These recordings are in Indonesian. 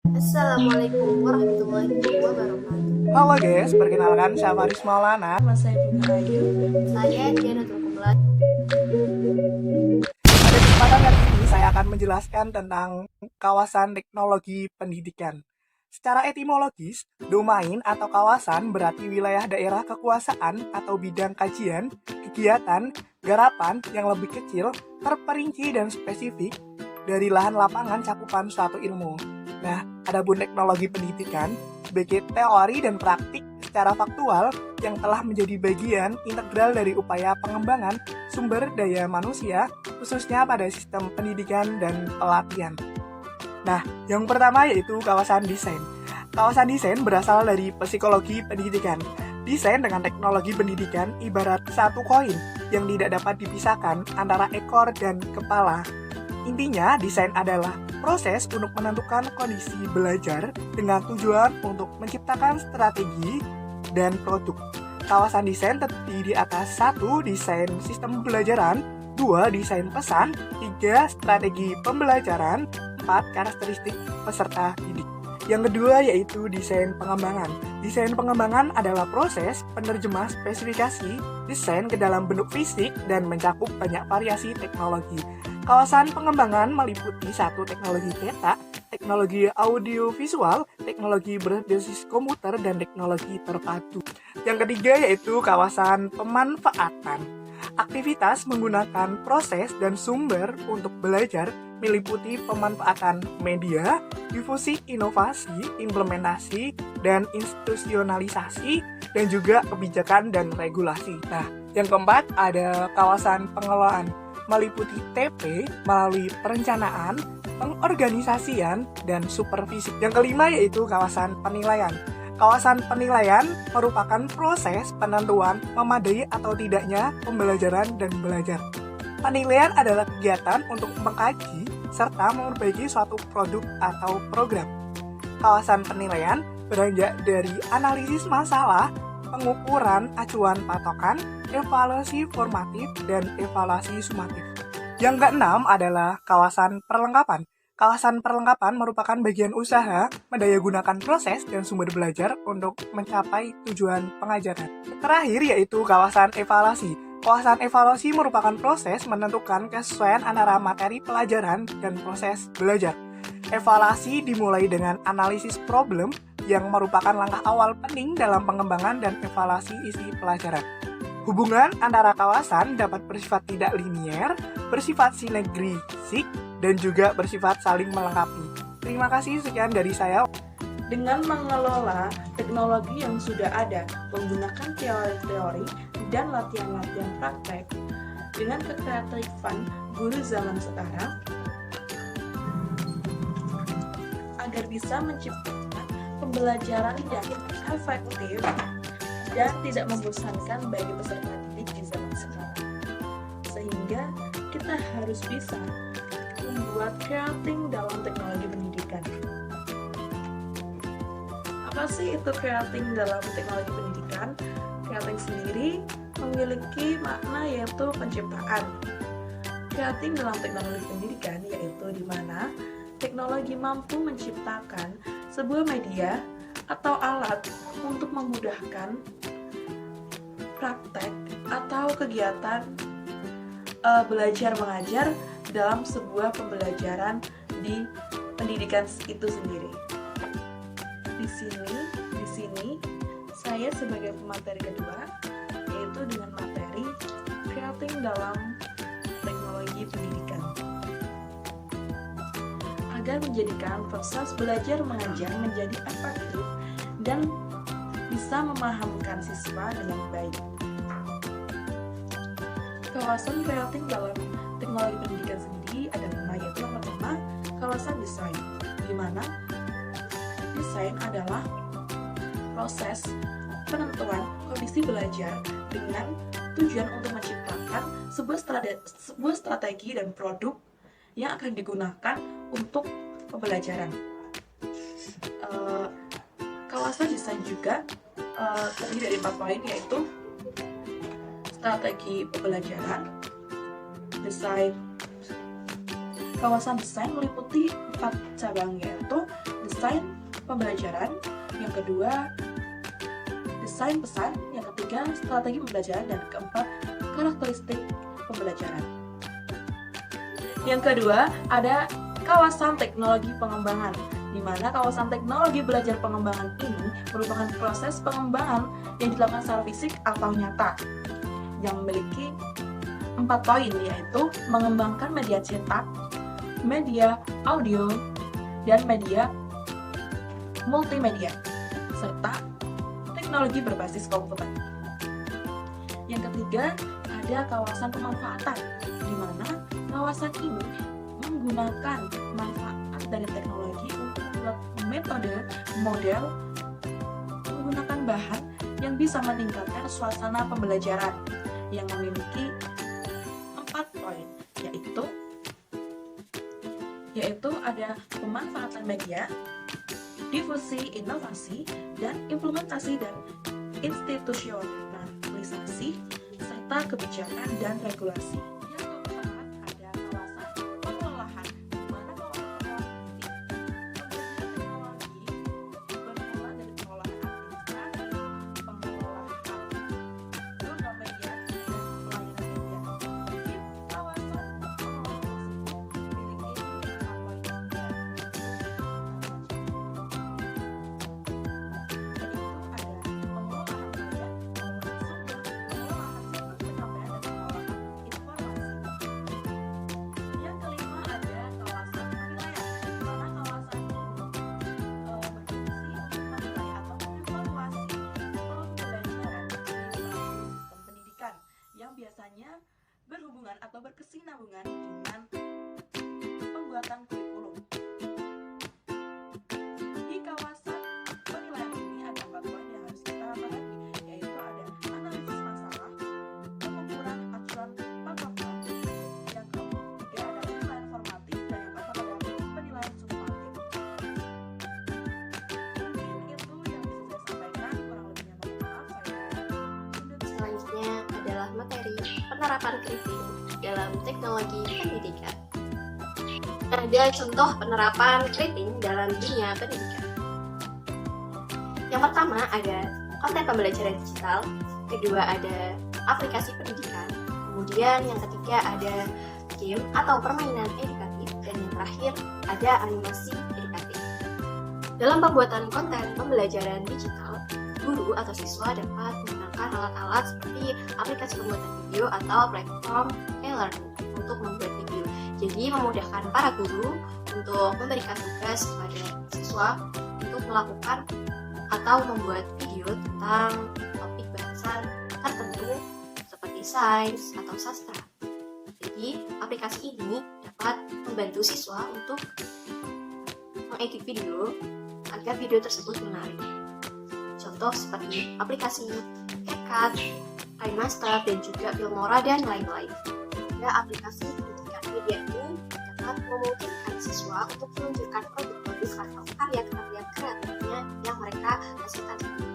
Assalamualaikum warahmatullahi wabarakatuh. Halo guys, perkenalkan saya Faris Maulana. Nama saya Bunga Ayu. Saya Diana Tulkumula. Pada kesempatan kali ini saya akan menjelaskan tentang kawasan teknologi pendidikan. Secara etimologis, domain atau kawasan berarti wilayah daerah kekuasaan atau bidang kajian, kegiatan, garapan yang lebih kecil, terperinci dan spesifik dari lahan lapangan cakupan suatu ilmu. Nah, adapun teknologi pendidikan sebagai teori dan praktik secara faktual yang telah menjadi bagian integral dari upaya pengembangan sumber daya manusia, khususnya pada sistem pendidikan dan pelatihan. Nah, yang pertama yaitu kawasan desain. Kawasan desain berasal dari psikologi pendidikan. Desain dengan teknologi pendidikan ibarat satu koin yang tidak dapat dipisahkan antara ekor dan kepala. Intinya, desain adalah proses untuk menentukan kondisi belajar dengan tujuan untuk menciptakan strategi dan produk. Kawasan desain terdiri di atas 1. Desain sistem pembelajaran, 2. Desain pesan, 3. Strategi pembelajaran, 4. Karakteristik peserta didik. Yang kedua yaitu desain pengembangan. Desain pengembangan adalah proses penerjemah spesifikasi desain ke dalam bentuk fisik dan mencakup banyak variasi teknologi. Kawasan pengembangan meliputi 1. Teknologi cetak, teknologi audiovisual, teknologi berbasis komputer, dan teknologi terpadu. Yang ketiga yaitu kawasan pemanfaatan. Aktivitas menggunakan proses dan sumber untuk belajar meliputi pemanfaatan media, difusi inovasi, implementasi, dan institusionalisasi, dan juga kebijakan dan regulasi. Nah, yang keempat ada kawasan pengelolaan, meliputi TP melalui perencanaan, pengorganisasian, dan supervisi. Yang kelima yaitu kawasan penilaian. Kawasan penilaian merupakan proses penentuan memadai atau tidaknya pembelajaran dan belajar. Penilaian adalah kegiatan untuk mengkaji serta memperbaiki suatu produk atau program. Kawasan penilaian beranjak dari analisis masalah, pengukuran acuan patokan, evaluasi formatif, dan evaluasi sumatif. Yang keenam adalah kawasan perlengkapan. Kawasan perlengkapan merupakan bagian usaha mendayagunakan proses dan sumber belajar untuk mencapai tujuan pengajaran. Terakhir yaitu kawasan evaluasi. Kawasan evaluasi merupakan proses menentukan kesesuaian antara materi pelajaran dan proses belajar. Evaluasi dimulai dengan analisis problem yang merupakan langkah awal penting dalam pengembangan dan evaluasi isi pelajaran. Hubungan antara kawasan dapat bersifat tidak linier, bersifat sinergistik, dan juga bersifat saling melengkapi. Terima kasih, sekian dari saya. Dengan mengelola teknologi yang sudah ada, menggunakan teori-teori dan latihan-latihan praktek, dengan kekreatifan guru zaman sekarang, agar bisa menciptakan pembelajaran yang efektif dan tidak membosankan bagi peserta didik di zaman sekarang. Sehingga kita harus bisa membuat creating dalam teknologi pendidikan. Apa sih itu creating dalam teknologi pendidikan? Creating sendiri memiliki makna yaitu penciptaan. Creating dalam teknologi pendidikan yaitu di mana teknologi mampu menciptakan sebuah media atau alat untuk memudahkan praktek atau kegiatan belajar mengajar dalam sebuah pembelajaran di pendidikan itu sendiri. Di sini saya sebagai pemateri kedua yaitu dengan materi creating dalam teknologi pendidikan. Agar menjadikan proses belajar mengajar menjadi efektif dan bisa memahamkan siswa dengan baik. Kawasan creating dalam teknologi pendidikan sendiri ada 5, yaitu yang pertama kawasan desain, di mana desain adalah proses penentuan kondisi belajar dengan tujuan untuk menciptakan sebuah strategi dan produk yang akan digunakan untuk pembelajaran. Kawasan desain juga terdiri dari 4 poin, yaitu strategi pembelajaran, desain. Kawasan desain meliputi 4 cabang, yaitu desain pembelajaran, yang kedua desain pesan, yang ketiga strategi pembelajaran, dan keempat karakteristik pembelajaran. Yang kedua ada kawasan teknologi pengembangan, di mana kawasan teknologi belajar pengembangan ini merupakan proses pengembangan yang dilakukan secara fisik atau nyata, yang memiliki 4 poin, yaitu mengembangkan media cetak, media audio, dan media multimedia, serta teknologi berbasis komputer. Yang ketiga, ada kawasan pemanfaatan, di mana kawasan ini menggunakan manfaat dari teknologi untuk membuat metode, model, menggunakan bahan yang bisa meningkatkan suasana pembelajaran, yang memiliki 4 poin, yaitu ada pemanfaatan media, difusi inovasi, dan implementasi dan institusionalisasi, serta kebijakan dan regulasi. Yang keempat ada kawasan pengelolaan, di mana kawasan pengelolaan ini pembelajaran teknologi bermula dari pengelolaan administrasi, pengelolaan program media, dan pelayanan media. Di kawasan pengelolaan tersebut memiliki 4 poin. Yang biasanya berhubungan atau berkesinambungan dengan pembuatan kurikulum. Di kawasan penilaian ini ada 4 poin yang harus kita pahami, yaitu ada analisis masalah, pengukuran acuan patokan, yang ketiga ada penilaian formatif, dan yang keempat adalah penilaian sumatif. Mungkin itu yang bisa saya sampaikan, kurang lebihnya mohon maaf. Selanjutnya adalah materi penerapan kritik dalam teknologi pendidikan. Ada contoh penerapan kritik dalam dunia pendidikan. Yang pertama ada konten pembelajaran digital, kedua ada aplikasi pendidikan, kemudian yang ketiga ada game atau permainan edukatif, dan yang terakhir ada animasi edukatif. Dalam pembuatan konten pembelajaran digital, guru atau siswa dapat menggunakan alat-alat seperti aplikasi pembuatan video atau platform e-learning untuk membuat video. Jadi memudahkan para guru untuk memberikan tugas kepada siswa untuk melakukan atau membuat video tentang topik bahasan tertentu seperti sains atau sastra. Jadi aplikasi ini dapat membantu siswa untuk mengedit video agar video tersebut menarik. Contoh seperti aplikasi CapCut, KineMaster, dan juga Filmora, dan lain-lain. Juga aplikasi pendidikan media ini dapat memungkinkan siswa untuk menunjukkan produk-produk atau karya-karya kreatifnya yang mereka hasilkan sendiri.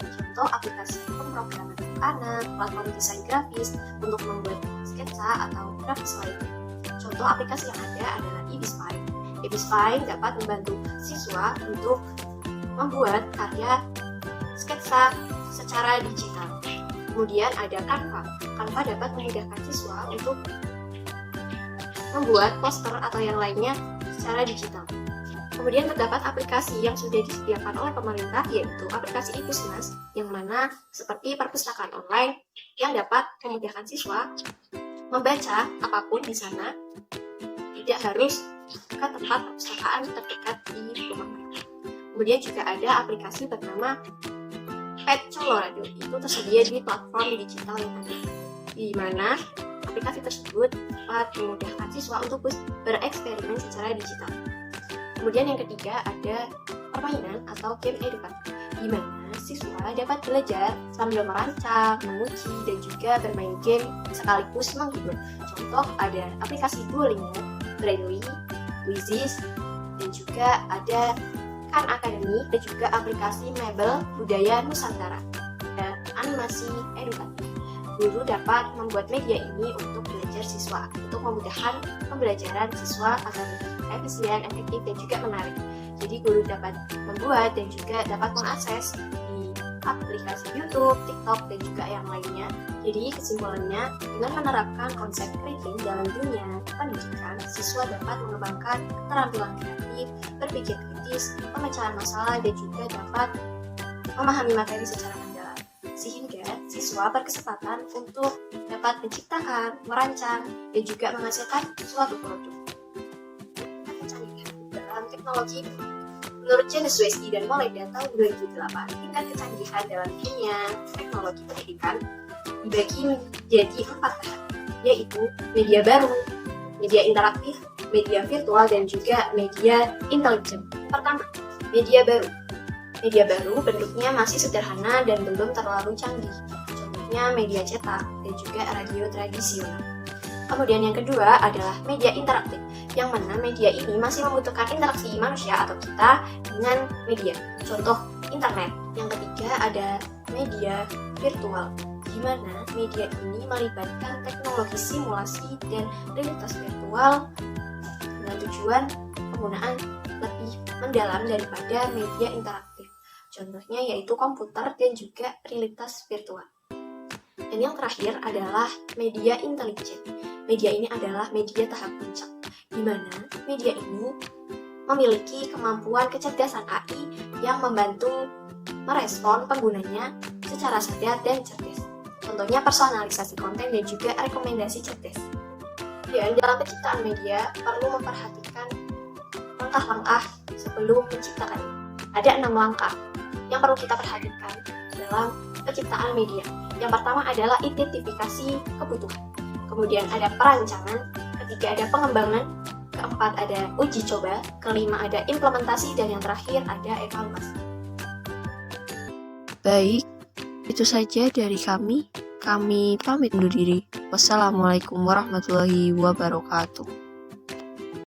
Contoh aplikasi pemrograman anak, platform desain grafis untuk membuat sketsa atau grafis lainnya. Contoh aplikasi yang ada adalah EBSpine. EBSpine dapat membantu siswa untuk membuat karya sketsa secara digital. Kemudian ada Canva. Canva dapat memudahkan siswa untuk membuat poster atau yang lainnya secara digital. Kemudian terdapat aplikasi yang sudah disediakan oleh pemerintah, yaitu aplikasi e-Pusnas, yang mana seperti perpustakaan online yang dapat memudahkan siswa membaca apapun di sana, tidak harus ke tempat perpustakaan terdekat di rumah mereka. Kemudian juga ada aplikasi bernama Pet Colorado, itu tersedia di platform digital yang ada, di mana aplikasi tersebut dapat memudahkan siswa untuk bereksperimen secara digital. Kemudian yang ketiga ada permainan atau game edukatif, di mana siswa dapat belajar sambil merancang, menguji, dan juga bermain game sekaligus menghibur. Contoh ada aplikasi Duolingo, Brainly, Quizzes, dan juga ada Khan Academy, dan juga aplikasi Mebel Budaya Nusantara dan animasi edukatif. guru dapat membuat media ini untuk belajar siswa, untuk memudahkan pembelajaran siswa agar lebih efisien, efektif, dan juga menarik. Jadi guru dapat membuat dan juga dapat mengakses di aplikasi YouTube, TikTok, dan juga yang lainnya. Jadi kesimpulannya, dengan menerapkan konsep kriting dalam dunia pendidikan, siswa dapat mengembangkan keterampilan kreatif, berpikir kritis, pemecahan masalah, dan juga dapat memahami materi secara mendalam. Sehingga siswa berkesempatan untuk dapat menciptakan, merancang, dan juga menghasilkan suatu produk. Kecanggihan dalam teknologi. Menurut James Westy dan Moleda tahun 2008, tingkat kecanggihan dalam dunia teknologi pendidikan dibagi menjadi 4 tahap, yaitu media baru, media interaktif, media virtual, dan juga media intelijen. Pertama, media baru. Media baru bentuknya masih sederhana dan belum terlalu canggih, contohnya media cetak dan juga radio tradisional. Kemudian yang kedua adalah media interaktif, yang mana media ini masih membutuhkan interaksi manusia atau kita dengan media, contoh internet. Yang ketiga ada media virtual, di mana media ini melibatkan teknologi simulasi dan realitas virtual dengan tujuan penggunaan lebih mendalam daripada media interaktif. Contohnya yaitu komputer dan juga realitas virtual. Dan yang terakhir adalah media intelijen. Media ini adalah media tahap puncak, di mana media ini memiliki kemampuan kecerdasan AI yang membantu merespon penggunanya secara sadar dan cerdas. Contohnya personalisasi konten dan juga rekomendasi cerdas. Dan dalam penciptaan media perlu memperhatikan langkah-langkah sebelum menciptakannya. Ada 6 langkah yang perlu kita perhatikan dalam penciptaan media. Yang pertama adalah identifikasi kebutuhan. Kemudian ada perancangan, ketiga ada pengembangan, keempat ada uji coba, kelima ada implementasi, dan yang terakhir ada evaluasi. Baik, itu saja dari kami. Kami pamit undur diri. Wassalamualaikum warahmatullahi wabarakatuh.